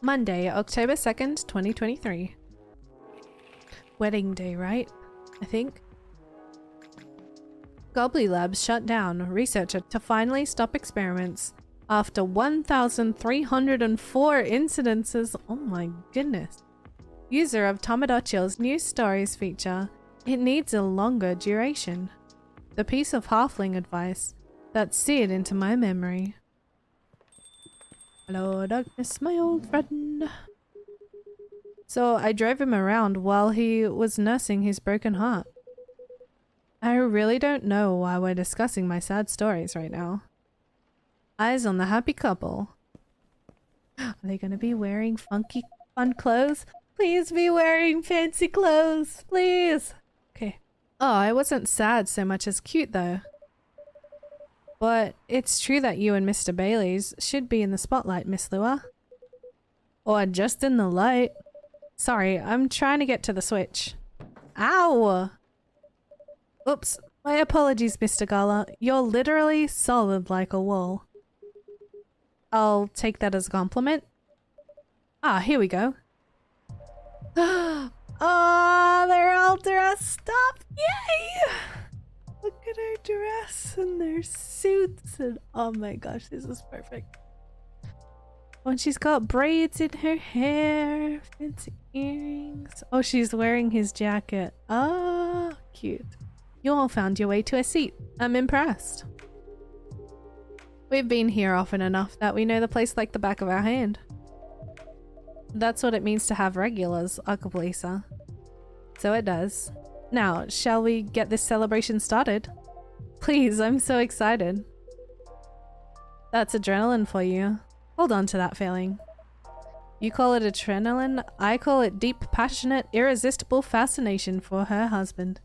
Monday, October 2nd, 2023. Wedding day, right? I think. Gobley Labs shut down. Researcher to finally stop experiments after 1,304 incidences. Oh my goodness. User of Tamagotchi's new stories feature. It needs a longer duration. The piece of halfling advice that seared into my memory. Hello, darkness, my old friend. So I drove him around while he was nursing his broken heart. I really don't know why we're discussing my sad stories right now. Eyes on the happy couple. Are they gonna be wearing funky, fun clothes? Please be wearing fancy clothes, please. Okay. Oh, I wasn't sad so much as cute though. But it's true that you and Mr. Bailey's should be in the spotlight, Miss Lua. Or just in the light. Sorry, I'm trying to get to the switch. Ow! Oops, my apologies, Mr. Gala. You're literally solid like a wall. I'll take that as a compliment. Ah, here we go. Oh, they're all dressed up! Yay! Look at her dress and their suits and oh my gosh, this is perfect. Oh, and she's got braids in her hair, fancy earrings. Oh, she's wearing his jacket. Ah, cute. You all found your way to a seat. I'm impressed. We've been here often enough that we know the place like the back of our hand. That's what it means to have regulars, Akablisa. So it does. Now, shall we get this celebration started? Please, I'm so excited. That's adrenaline for you. Hold on to that feeling. You call it adrenaline, I call it deep, passionate, irresistible fascination for her husband.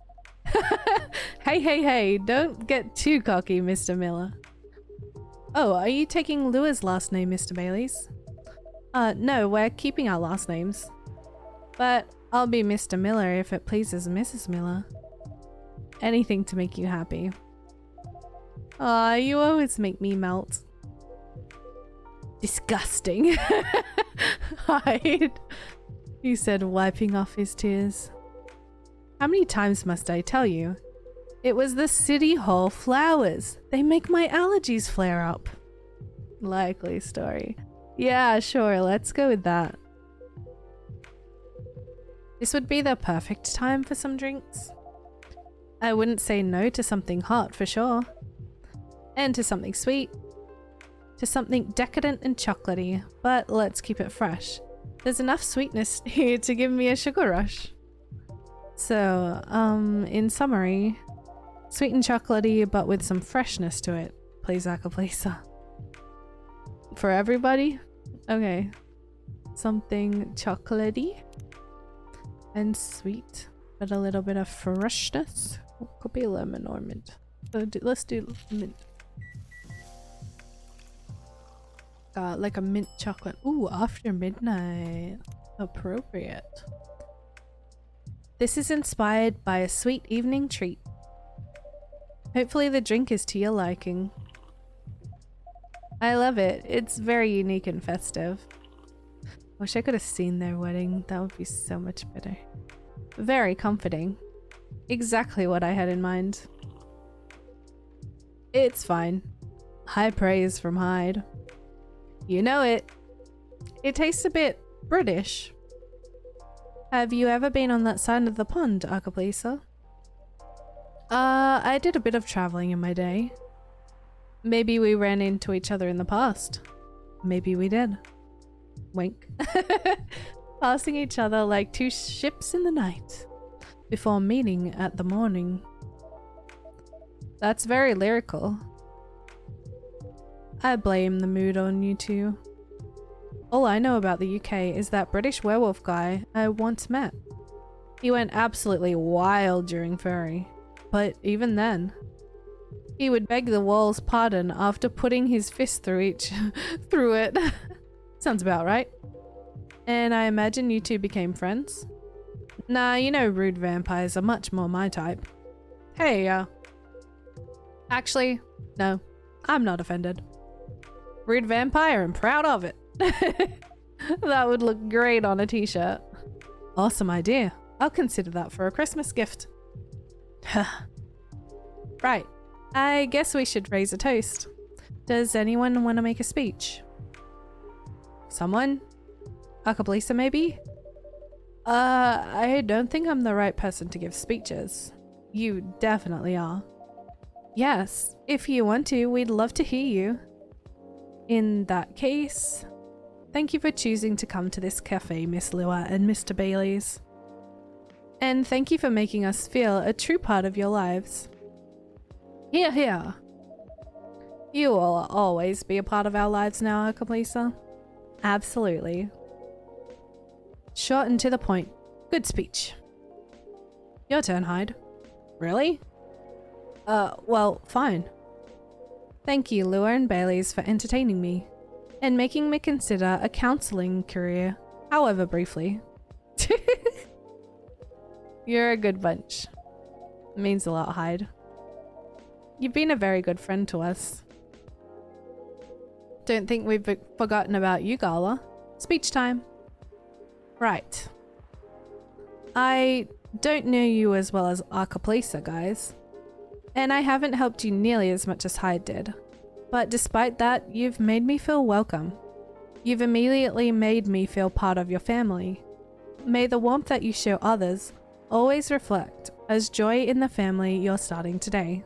Hey, don't get too cocky, Mr. Miller. Oh, are you taking Lua's last name, Mr. Bailey's? No, we're keeping our last names. But I'll be Mr. Miller if it pleases Mrs. Miller. Anything to make you happy. Aw, you always make me melt. Disgusting. Hide. He said, wiping off his tears. How many times must I tell you? It was the City Hall flowers. They make my allergies flare up. Likely story. Yeah, sure, let's go with that. This would be the perfect time for some drinks. I wouldn't say no to something hot for sure. And to something sweet. To something decadent and chocolatey, but let's keep it fresh. There's enough sweetness here to give me a sugar rush. So, in summary, sweet and chocolatey, but with some freshness to it. Please, Akablisa. For everybody? Okay. Something chocolatey and sweet, but a little bit of freshness. Oh, could be lemon or mint. So let's do mint. Like a mint chocolate. Ooh, after midnight. Appropriate. This is inspired by a sweet evening treat. Hopefully the drink is to your liking. I love it. It's very unique and festive. Wish I could have seen their wedding. That would be so much better. Very comforting. Exactly what I had in mind. It's fine. High praise from Hyde. You know it. It tastes a bit British. Have you ever been on that side of the pond, Akablisa? I did a bit of traveling in my day. Maybe we ran into each other in the past. Maybe we did. Wink. Passing each other like two ships in the night. Before meeting at the morning. That's very lyrical. I blame the mood on you two. All I know about the UK is that British werewolf guy I once met. He went absolutely wild during Furry, but even then, he would beg the wall's pardon after putting his fist through it. Sounds about right. And I imagine you two became friends? Nah, you know rude vampires are much more my type. Hey, actually, no, I'm not offended. Rude vampire and proud of it. That would look great on a t-shirt. Awesome idea. I'll consider that for a Christmas gift. Right. I guess we should raise a toast. Does anyone want to make a speech? Someone? Akablisa, maybe? I don't think I'm the right person to give speeches. You definitely are. Yes, if you want to, we'd love to hear you. In that case, thank you for choosing to come to this cafe, Miss Lua and Mr. Bailey's. And thank you for making us feel a true part of your lives. Hear, hear. You will always be a part of our lives now, Akablisa. Absolutely. Short and to the point. Good speech. Your turn, Hyde. Really? Well, fine. Thank you, Lua and Bailey's, for entertaining me and making me consider a counseling career, however briefly. You're a good bunch. It means a lot, Hyde. You've been a very good friend to us. Don't think we've forgotten about you, Gala. Speech time. Right. I don't know you as well as Akablisa, guys. And I haven't helped you nearly as much as Hyde did. But despite that, you've made me feel welcome. You've immediately made me feel part of your family. May the warmth that you show others always reflect as joy in the family you're starting today.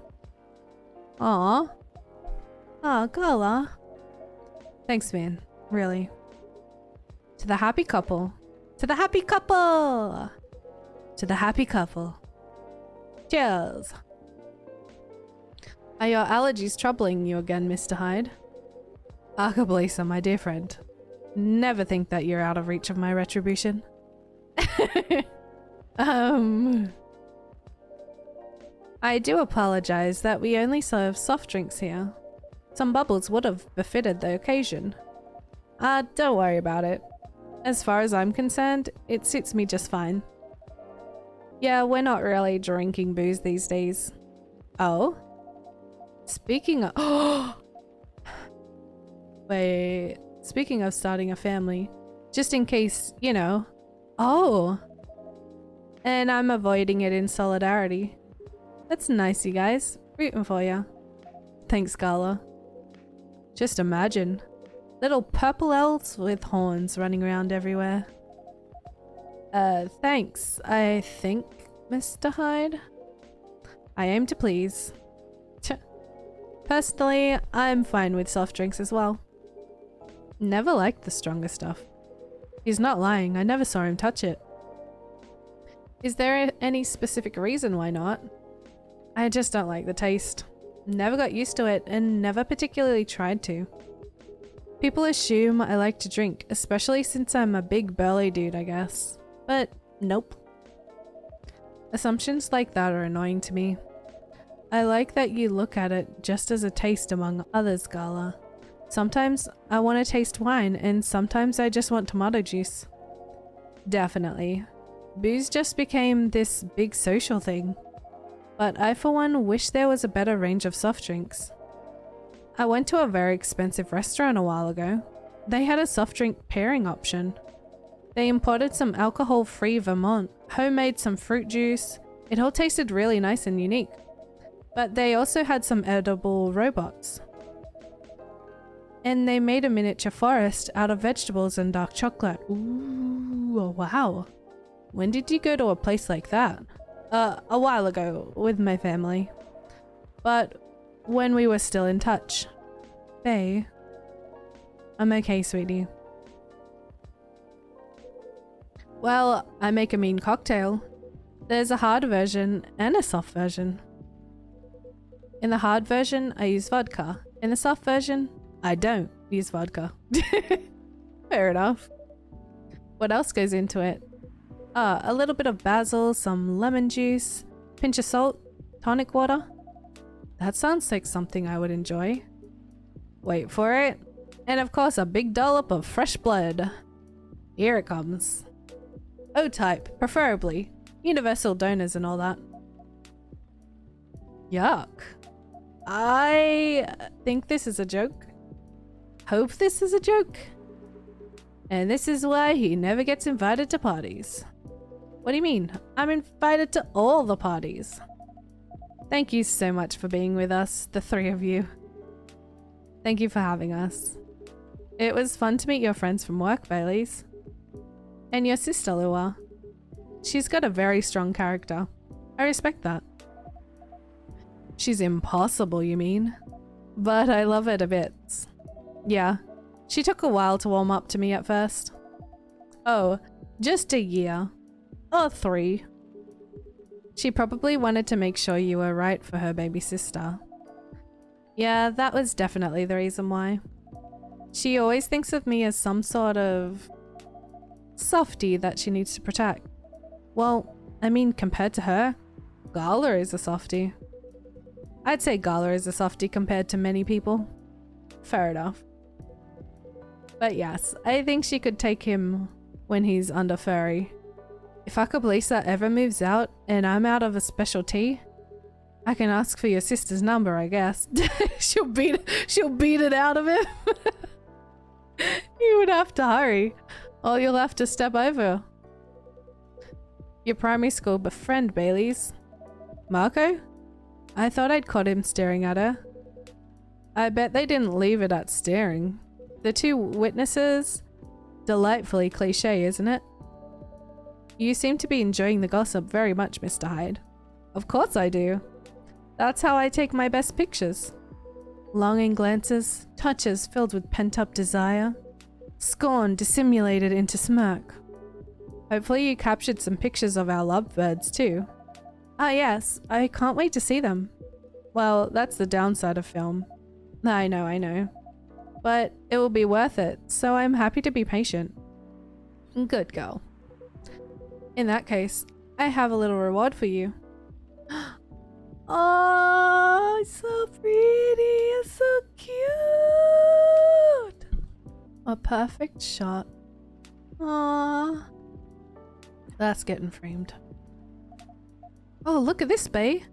Aww. Aw, Gala. Thanks, man. Really. To the happy couple. To the happy couple! To the happy couple. Cheers. Are your allergies troubling you again, Mr. Hyde? Akablisa, my dear friend. Never think that you're out of reach of my retribution. I do apologize that we only serve soft drinks here. Some bubbles would have befitted the occasion. Don't worry about it. As far as I'm concerned, it suits me just fine. Yeah, we're not really drinking booze these days. Oh? Speaking of... Wait, speaking of starting a family, just in case, you know. Oh! And I'm avoiding it in solidarity. That's nice, you guys. Rooting for ya. Thanks, Gala. Just imagine. Little purple elves with horns running around everywhere. Thanks, I think, Mr. Hyde. I aim to please. Personally, I'm fine with soft drinks as well. Never liked the stronger stuff. He's not lying, I never saw him touch it. Is there any specific reason why not? I just don't like the taste. Never got used to it and never particularly tried to. People assume I like to drink, especially since I'm a big burly dude, I guess. But nope. Assumptions like that are annoying to me. I like that you look at it just as a taste among others, Gala. Sometimes I want to taste wine and sometimes I just want tomato juice. Definitely. Booze just became this big social thing. But I for one wish there was a better range of soft drinks. I went to a very expensive restaurant a while ago. They had a soft drink pairing option. They imported some alcohol-free Vermont, homemade some fruit juice. It all tasted really nice and unique. But they also had some edible robots. And they made a miniature forest out of vegetables and dark chocolate. Ooh, wow. When did you go to a place like that? A while ago, with my family. But when we were still in touch. Faye. I'm okay, sweetie. Well, I make a mean cocktail. There's a hard version and a soft version. In the hard version, I use vodka. In the soft version, I don't use vodka. Fair enough. What else goes into it? A little bit of basil, some lemon juice, pinch of salt, tonic water. That sounds like something I would enjoy. Wait for it. And of course a big dollop of fresh blood. Here it comes. O-type, preferably. Universal donors and all that. Yuck. I think this is a joke. Hope this is a joke. And this is why he never gets invited to parties. What do you mean? I'm invited to all the parties. Thank you so much for being with us, the three of you. Thank you for having us. It was fun to meet your friends from work, Baileys. And your sister, Lua. She's got a very strong character. I respect that. She's impossible, you mean? But I love it a bit. Yeah, she took a while to warm up to me at first. Oh, just a year. Or 3. She probably wanted to make sure you were right for her baby sister. Yeah, that was definitely the reason why. She always thinks of me as some sort of softie that she needs to protect. Well, I mean, compared to her, Gala is a softie. I'd say Gala is a softie compared to many people. Fair enough. But yes, I think she could take him when he's under furry. If Akablisa ever moves out and I'm out of a specialty, I can ask for your sister's number, I guess. she'll beat it out of him. You would have to hurry, or you'll have to step over. Your primary school friend, Baileys. Marco? I thought I'd caught him staring at her. I bet they didn't leave it at staring. The 2 witnesses? Delightfully cliche, isn't it? You seem to be enjoying the gossip very much, Mr. Hyde. Of course I do. That's how I take my best pictures. Longing glances, touches filled with pent-up desire, scorn dissimulated into smirk. Hopefully you captured some pictures of our lovebirds too. Ah yes, I can't wait to see them. Well, that's the downside of film. I know. But it will be worth it, so I'm happy to be patient. Good girl. In that case, I have a little reward for you. Oh, it's so pretty, it's so cute. A perfect shot. Aww. That's getting framed. Oh, look at this, bae.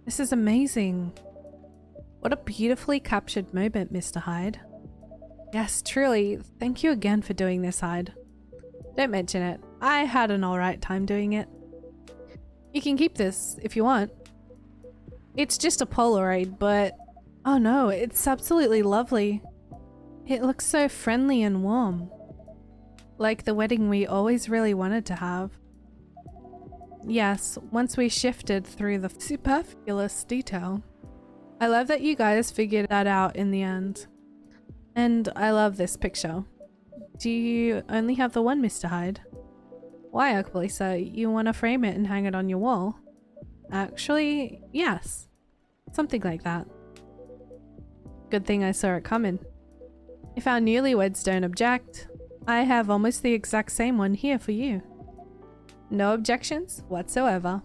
This is amazing. What a beautifully captured moment, Mr. Hyde. Yes, truly. Thank you again for doing this, Hyde. Don't mention it. I had an alright time doing it. You can keep this if you want. It's just a Polaroid, but oh no, it's absolutely lovely. It looks so friendly and warm. Like the wedding we always really wanted to have. Yes, once we shifted through the superfluous detail. I love that you guys figured that out in the end. And I love this picture. Do you only have the one, Mr. Hyde? Why, Akbalisa? You want to frame it and hang it on your wall? Actually, yes. Something like that. Good thing I saw it coming. If our newlyweds don't object, I have almost the exact same one here for you. No objections whatsoever.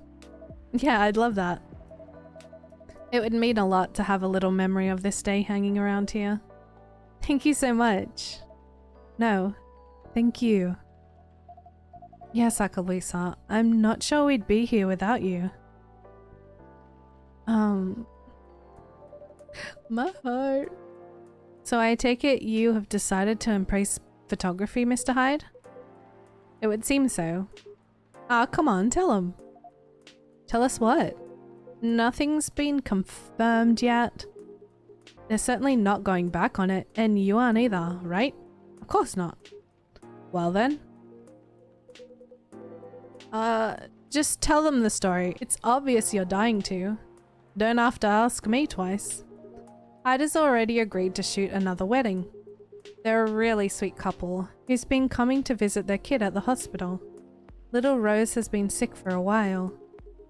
Yeah, I'd love that. It would mean a lot to have a little memory of this day hanging around here. Thank you so much. No, thank you. Yes, Akalisa, I'm not sure we'd be here without you. My heart. So I take it you have decided to embrace photography, Mr. Hyde? It would seem so. Ah, come on, tell him. Tell us what? Nothing's been confirmed yet. They're certainly not going back on it, and you aren't either, right? Of course not. Well then. Just tell them the story. It's obvious you're dying to. Don't have to ask me twice. Hyde has already agreed to shoot another wedding. They're a really sweet couple who's been coming to visit their kid at the hospital. Little Rose has been sick for a while.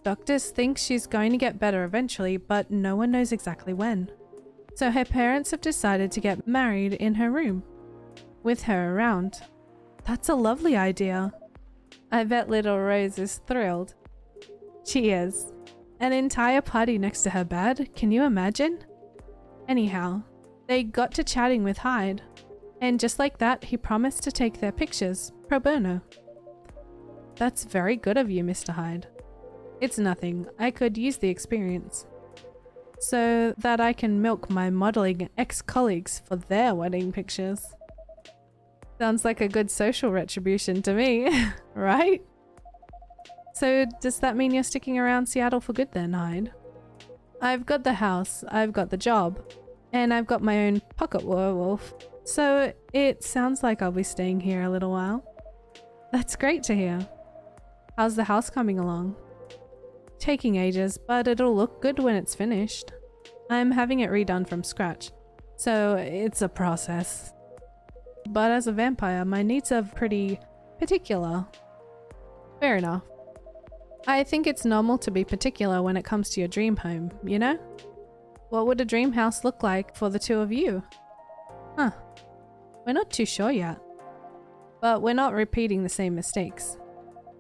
Doctors think she's going to get better eventually, but no one knows exactly when. So her parents have decided to get married in her room, with her around. That's a lovely idea. I bet little Rose is thrilled. She is. An entire party next to her bed, can you imagine? Anyhow, they got to chatting with Hyde, and just like that, he promised to take their pictures, pro bono. That's very good of you, Mr. Hyde. It's nothing, I could use the experience. So that I can milk my modeling ex-colleagues for their wedding pictures. Sounds like a good social retribution to me, right? So does that mean you're sticking around Seattle for good then, Hyde? I've got the house, I've got the job, and I've got my own pocket werewolf. So it sounds like I'll be staying here a little while. That's great to hear. How's the house coming along? Taking ages, but it'll look good when it's finished. I'm having it redone from scratch, so it's a process. But as a vampire, my needs are pretty particular. Fair enough. I think it's normal to be particular when it comes to your dream home, you know? What would a dream house look like for the two of you? Huh. We're not too sure yet. But we're not repeating the same mistakes.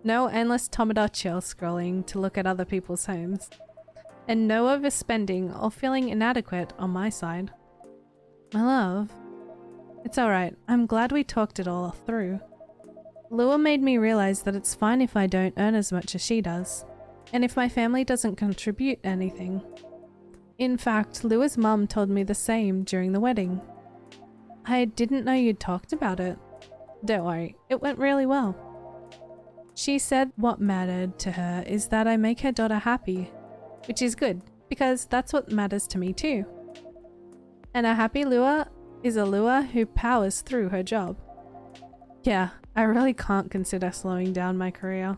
No endless Tomodachi scrolling to look at other people's homes. And no overspending or feeling inadequate on my side. My love. It's alright. I'm glad we talked it all through. Lua made me realize that it's fine if I don't earn as much as she does. And if my family doesn't contribute anything. In fact, Lua's mum told me the same during the wedding. I didn't know you'd talked about it. Don't worry, it went really well. She said what mattered to her is that I make her daughter happy, which is good, because that's what matters to me too. And a happy Lua is a Lua who powers through her job. Yeah, I really can't consider slowing down my career.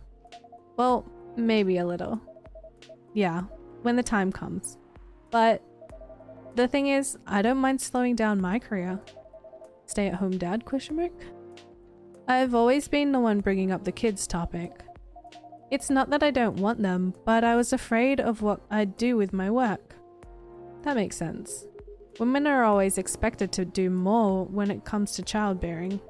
Well, maybe a little. Yeah, when the time comes. But the thing is, I don't mind slowing down my career. Stay-at-home dad, ? I've always been the one bringing up the kids topic. It's not that I don't want them, but I was afraid of what I'd do with my work. That makes sense. Women are always expected to do more when it comes to childbearing.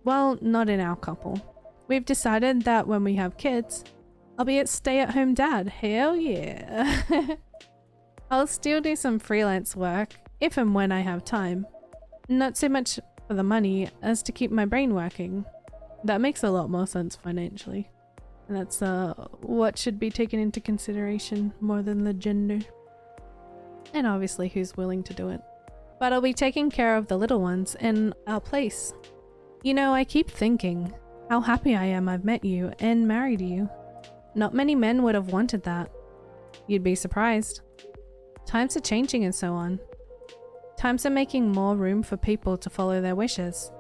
Well, not in our couple. We've decided that when we have kids, I'll be a stay-at-home dad. Hell yeah. I'll still do some freelance work, if and when I have time. Not so much for the money as to keep my brain working. That makes a lot more sense financially. And that's what should be taken into consideration more than the gender. And obviously who's willing to do it. But I'll be taking care of the little ones in our place. You know, I keep thinking how happy I am I've met you and married you. Not many men would have wanted that. You'd be surprised. Times are changing and so on. Times are making more room for people to follow their wishes.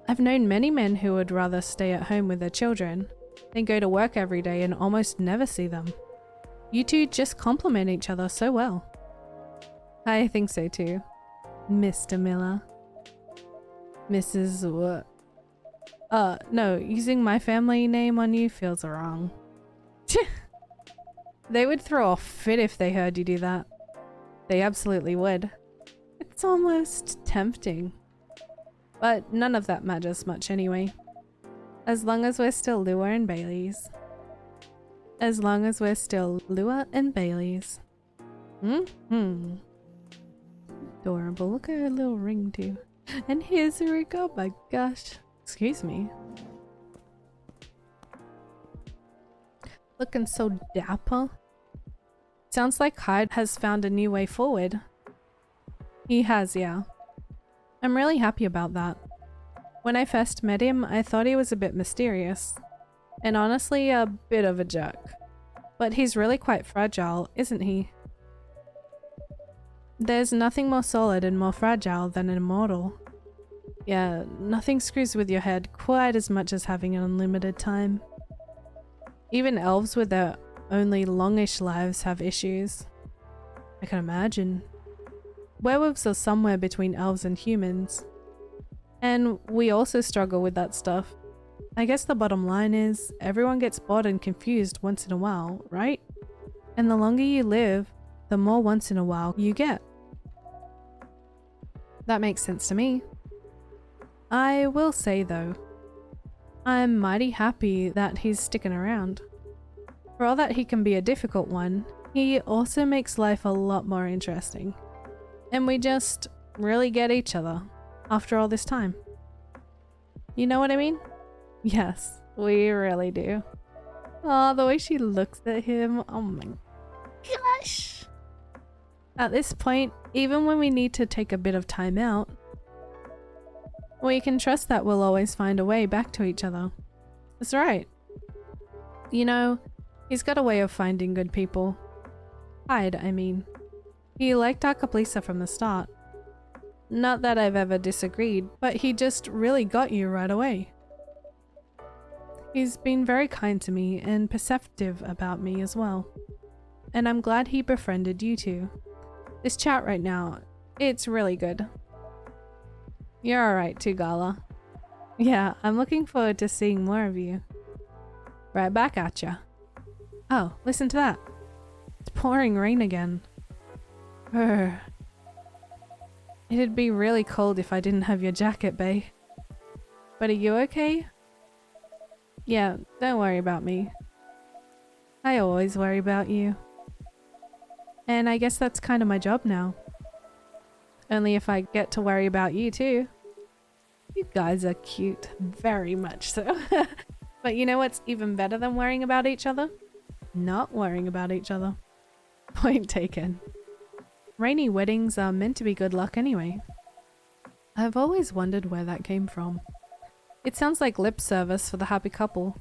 I've known many men who would rather stay at home with their children than go to work every day and almost never see them. You two just complement each other so well. I think so too, Mr. Miller. Mrs. what? No, using my family name on you feels wrong. They would throw a fit if they heard you do that. They absolutely would. It's almost tempting. But none of that matters much anyway. As long as we're still Lua and Bailey's. As long as we're still Lua and Bailey's. Adorable. Look at her little ring too. And here's a ring. Oh my gosh. Excuse me. Looking so dapper. Sounds like Hyde has found a new way forward. He has, yeah. I'm really happy about that. When I first met him, I thought he was a bit mysterious. And honestly, a bit of a jerk. But he's really quite fragile, isn't he? There's nothing more solid and more fragile than an immortal. Yeah, nothing screws with your head quite as much as having an unlimited time. Even elves with their only longish lives have issues. I can imagine. Werewolves are somewhere between elves and humans. And we also struggle with that stuff. I guess the bottom line is, everyone gets bored and confused once in a while, right? And the longer you live, the more once in a while you get. That makes sense to me. I will say though, I'm mighty happy that he's sticking around. For all that he can be a difficult one, he also makes life a lot more interesting. And we just really get each other after all this time. You know what I mean? Yes, we really do. Oh, the way she looks at him. Oh my gosh. At this point, even when we need to take a bit of time out, We can trust that we'll always find a way back to each other. That's right. You know, he's got a way of finding good people. Hyde, I mean. He liked Arcaplisa from the start. Not that I've ever disagreed, but he just really got you right away. He's been very kind to me and perceptive about me as well. And I'm glad he befriended you two. This chat right now, it's really good. You're alright too, Gala. Yeah, I'm looking forward to seeing more of you. Right back at ya. Oh, listen to that. It's pouring rain again. Urgh. It'd be really cold if I didn't have your jacket, bae. But are you okay? Yeah, don't worry about me. I always worry about you. And I guess that's kind of my job now. Only if I get to worry about you too. You guys are cute, very much so. But you know what's even better than worrying about each other? Not worrying about each other. Point taken. Rainy weddings are meant to be good luck anyway. I've always wondered where that came from. It sounds like lip service for the happy couple.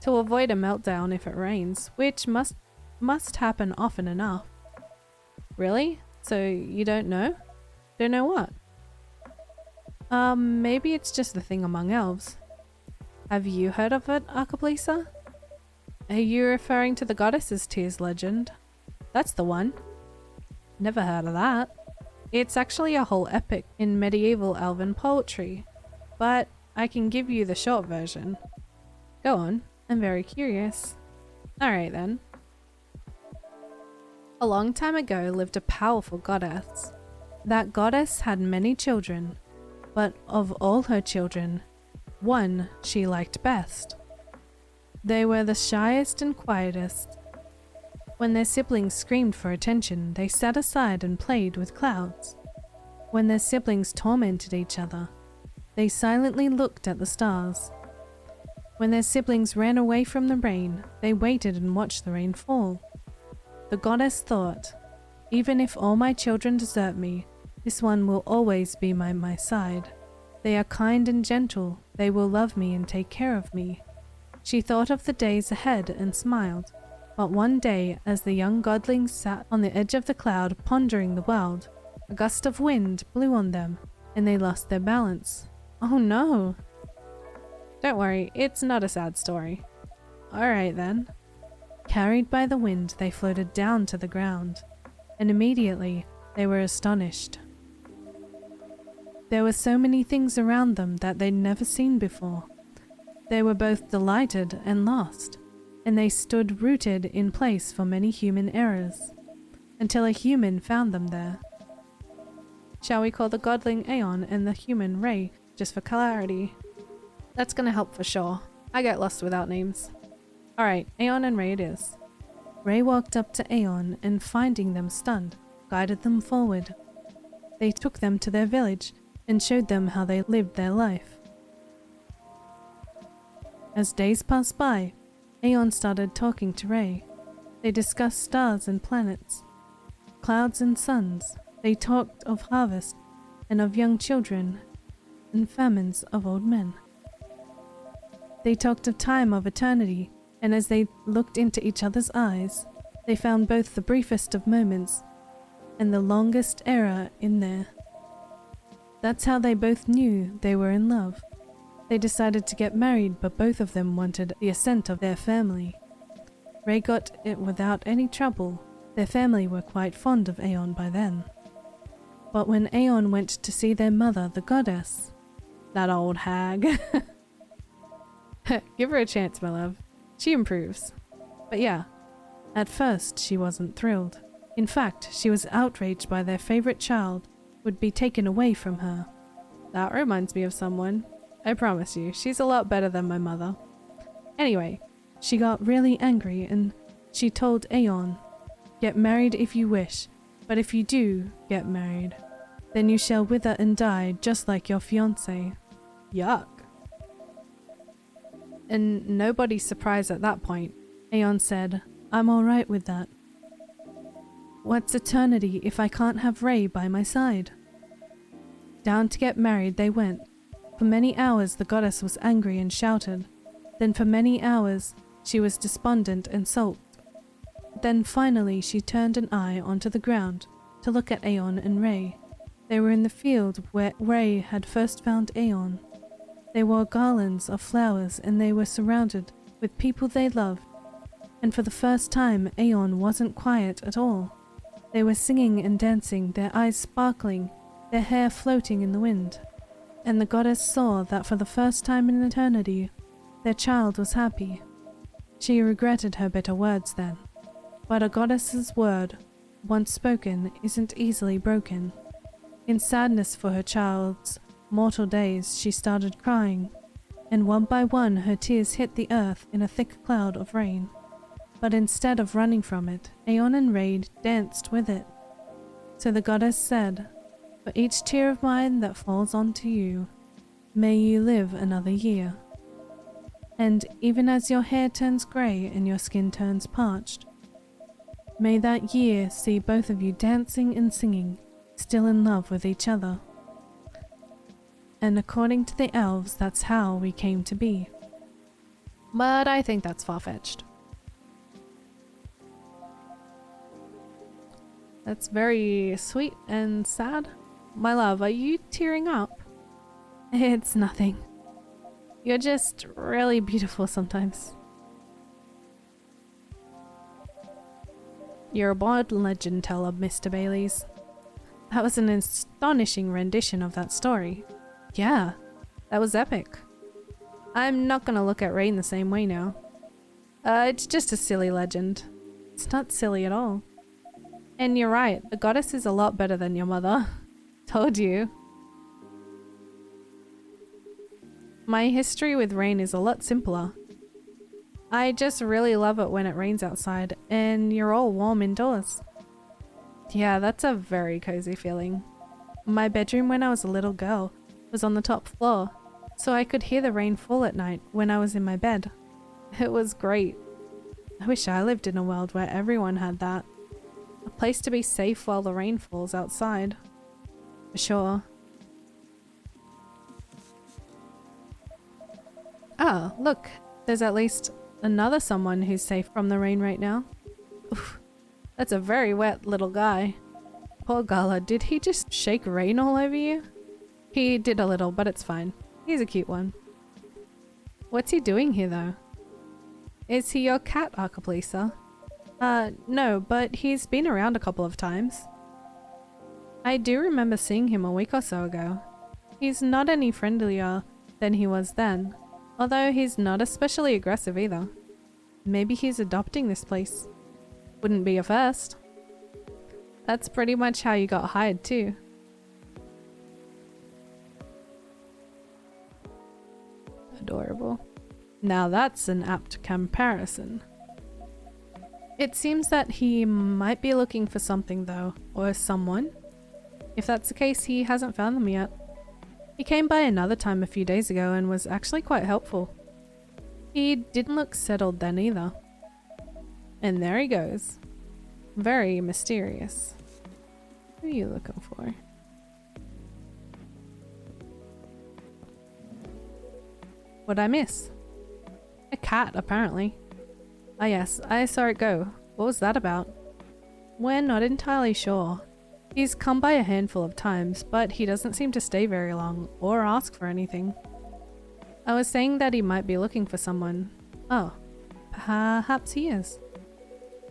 To avoid a meltdown if it rains, which must happen often enough. Really? So you don't know? Don't know what? Maybe it's just a thing among elves. Have you heard of it, Arcaplisa? Are you referring to the Goddess's Tears legend? That's the one. Never heard of that. It's actually a whole epic in medieval elven poetry, but I can give you the short version. Go on, I'm very curious. Alright then. A long time ago lived a powerful goddess. That goddess had many children, but of all her children, one she liked best. They were the shyest and quietest. When their siblings screamed for attention, they sat aside and played with clouds. When their siblings tormented each other, they silently looked at the stars. When their siblings ran away from the rain, they waited and watched the rain fall. The goddess thought, even if all my children desert me, this one will always be by my side. They are kind and gentle, they will love me and take care of me. She thought of the days ahead and smiled. But one day, as the young godlings sat on the edge of the cloud pondering the world, a gust of wind blew on them, and they lost their balance. Oh no! Don't worry, it's not a sad story. Alright then. Carried by the wind, they floated down to the ground, and immediately they were astonished. There were so many things around them that they'd never seen before. They were both delighted and lost, and they stood rooted in place for many human errors, until a human found them there. Shall we call the godling Aeon and the human Ray, just for clarity? That's gonna help for sure. I get lost without names. Alright, Aeon and Ray it is. Ray walked up to Aeon and, finding them stunned, guided them forward. They took them to their village and showed them how they lived their life. As days passed by, Aeon started talking to Ray. They discussed stars and planets, clouds and suns. They talked of harvest and of young children and famines of old men. They talked of time, of eternity, and as they looked into each other's eyes, they found both the briefest of moments and the longest era in there. That's how they both knew they were in love. They decided to get married, but both of them wanted the assent of their family. Ray got it without any trouble. Their family were quite fond of Aeon by then. But when Aeon went to see their mother, the goddess, that old hag. Give her a chance, my love. She improves. But yeah, at first she wasn't thrilled. In fact, she was outraged by their favorite child would be taken away from her. That reminds me of someone. I promise you, she's a lot better than my mother. Anyway, she got really angry and she told Aeon, "Get married if you wish, but if you do get married, then you shall wither and die just like your fiancé." Yuck. And nobody's surprised at that point. Aeon said, "I'm alright with that. What's eternity if I can't have Ray by my side?" Down to get married they went, For many hours the goddess was angry and shouted. Then for many hours she was despondent and sulked. Then finally she turned an eye onto the ground to look at Aeon and Ray. They were in the field where Ray had first found Aeon. They wore garlands of flowers and they were surrounded with people they loved. And for the first time Aeon wasn't quiet at all. They were singing and dancing, their eyes sparkling, their hair floating in the wind. And the goddess saw that for the first time in eternity, their child was happy. She regretted her bitter words then. But a goddess's word, once spoken, isn't easily broken. In sadness for her child's mortal days, she started crying, and one by one her tears hit the earth in a thick cloud of rain. But instead of running from it, Aeon and Ray danced with it. So the goddess said, "For each tear of mine that falls onto you, may you live another year. And even as your hair turns grey and your skin turns parched, may that year see both of you dancing and singing, still in love with each other." And according to the elves, that's how we came to be. But I think that's far-fetched. That's very sweet and sad. My love, are you tearing up? It's nothing. You're just really beautiful sometimes. You're a born legend teller, Mr. Baileys. That was an astonishing rendition of that story. Yeah, that was epic. I'm not gonna look at Rain the same way now. It's just a silly legend. It's not silly at all. And you're right, the goddess is a lot better than your mother. Told you. My history with Rain is a lot simpler. I just really love it when it rains outside and you're all warm indoors. Yeah, that's a very cozy feeling. My bedroom when I was a little girl was on the top floor, so I could hear the rain fall at night when I was in my bed. It was great. I wish I lived in a world where everyone had that. A place to be safe while the rain falls outside. For sure. Oh, look. There's at least another someone who's safe from the rain right now. Oof, that's a very wet little guy. Poor Gala, did he just shake rain all over you? He did a little, but it's fine. He's a cute one. What's he doing here though? Is he your cat, Arcaplisa? No, but he's been around a couple of times. I do remember seeing him a week or so ago. He's not any friendlier than he was then, although he's not especially aggressive either. Maybe he's adopting this place. Wouldn't be a first. That's pretty much how you got hired too. Adorable. Now that's an apt comparison. It seems that he might be looking for something though, or someone. If that's the case, he hasn't found them yet. He came by another time a few days ago and was actually quite helpful. He didn't look settled then either. And there he goes. Very mysterious. Who are you looking for? What'd I miss? A cat, apparently. Ah yes, I saw it go. What was that about? We're not entirely sure. He's come by a handful of times, but he doesn't seem to stay very long or ask for anything. I was saying that he might be looking for someone. Oh, perhaps he is.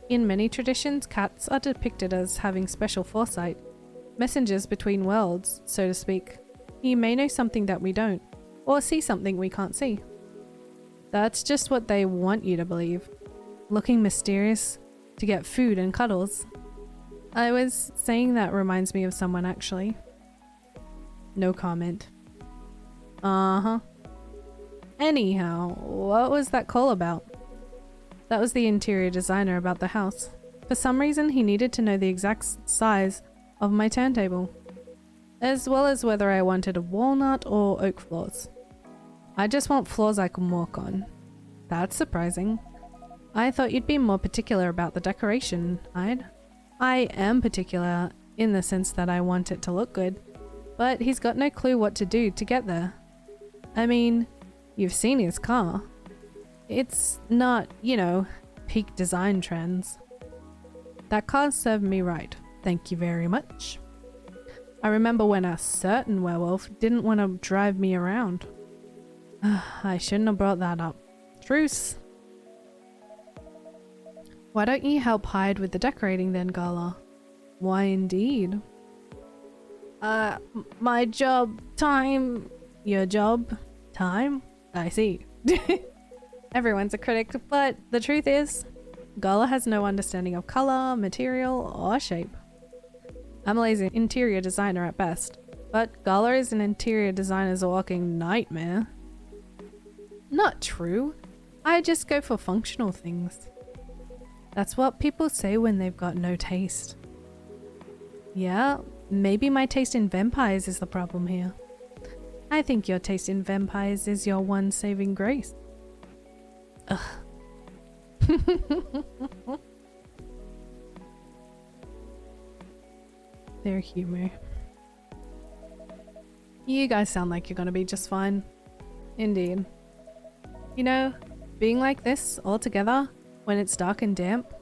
In many traditions, cats are depicted as having special foresight, messengers between worlds, so to speak. He may know something that we don't, or see something we can't see. That's just what they want you to believe. Looking mysterious to get food and cuddles. I was saying that reminds me of someone actually. No comment. Uh-huh. Anyhow, what was that call about? That was the interior designer about the house. For some reason he needed to know the exact size of my turntable, as well as whether I wanted walnut or oak floors. I just want floors I can walk on. That's surprising. I thought you'd be more particular about the decoration, Hyde. I am particular in the sense that I want it to look good, but he's got no clue what to do to get there. I mean, you've seen his car. It's not, you know, peak design trends. That car served me right. Thank you very much. I remember when a certain werewolf didn't want to drive me around. I shouldn't have brought that up. Truce. Why don't you help hide with the decorating then, Gala? Why indeed? My job time. Your job time? I see. Everyone's a critic, but the truth is, Gala has no understanding of color, material, or shape. I'm a lazy interior designer at best, but Gala is an interior designer's walking nightmare. Not true. I just go for functional things. That's what people say when they've got no taste. Yeah, maybe my taste in vampires is the problem here. I think your taste in vampires is your one saving grace. Ugh. Their humor. You guys sound like you're gonna be just fine. Indeed. You know, being like this all together when it's dark and damp,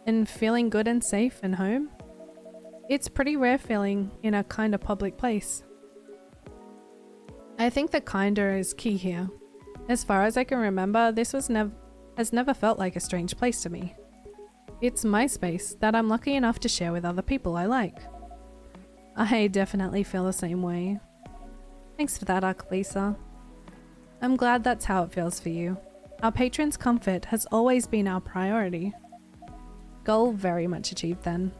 and feeling good and safe and home, it's pretty rare feeling in a kind of public place. I think the kinder is key here. As far as I can remember, this has never felt like a strange place to me. It's my space that I'm lucky enough to share with other people I like. I definitely feel the same way. Thanks for that, Lisa. I'm glad that's how it feels for you. Our patrons' comfort has always been our priority. Goal very much achieved then.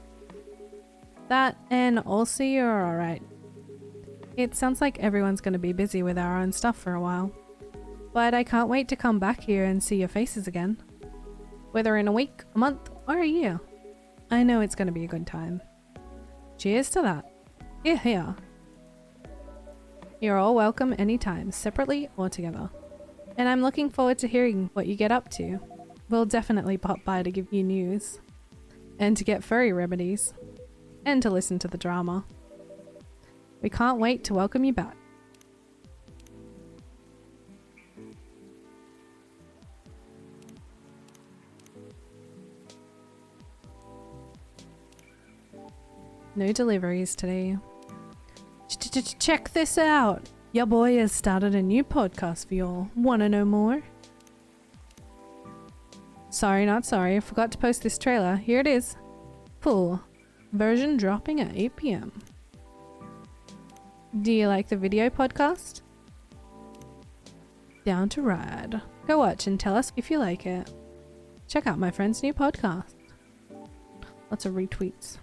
That and also you're alright. It sounds like everyone's going to be busy with our own stuff for a while. But I can't wait to come back here and see your faces again. Whether in a week, a month, or a year. I know it's going to be a good time. Cheers to that. Here, here. You're all welcome anytime, separately or together. And I'm looking forward to hearing what you get up to. We'll definitely pop by to give you news. And to get furry remedies. And to listen to the drama. We can't wait to welcome you back. No deliveries today. Check this out! Your boy has started a new podcast for y'all. Wanna know more? Sorry, not sorry. I forgot to post this trailer. Here it is. Full version dropping at 8 PM. Do you like the video podcast? Down to ride. Go watch and tell us if you like it. Check out my friend's new podcast. Lots of retweets.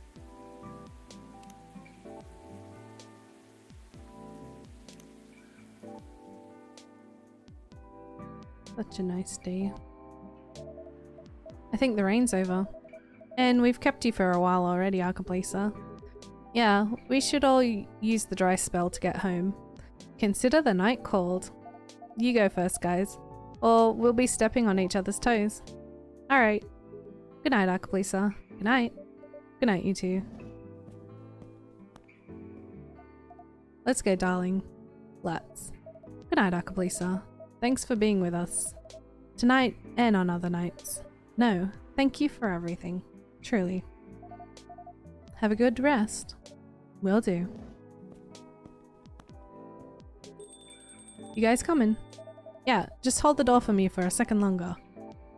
Such a nice day. I think the rain's over. And we've kept you for a while already, Arcaplisa. Yeah, we should all use the dry spell to get home. Consider the night cold. You go first, guys. Or we'll be stepping on each other's toes. Alright. Good night, Arcaplisa. Good night. Good night, you two. Let's go, darling. Let's. Good night, Arcaplisa. Thanks for being with us. Tonight and on other nights. No, thank you for everything. Truly. Have a good rest. Will do. You guys coming? Yeah, just hold the door for me for a second longer.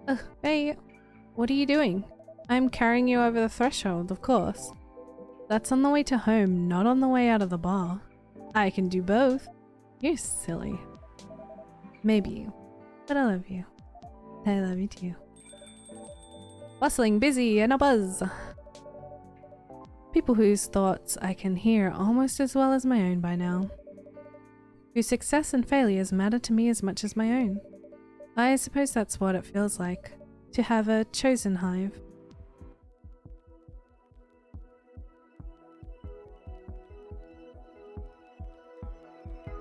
Ugh, hey, what are you doing? I'm carrying you over the threshold, of course. That's on the way to home, not on the way out of the bar. I can do both. You're silly. Maybe you, but I love you. I love you too. Bustling, busy, and a buzz. People whose thoughts I can hear almost as well as my own by now. Whose success and failures matter to me as much as my own. I suppose that's what it feels like, to have a chosen hive.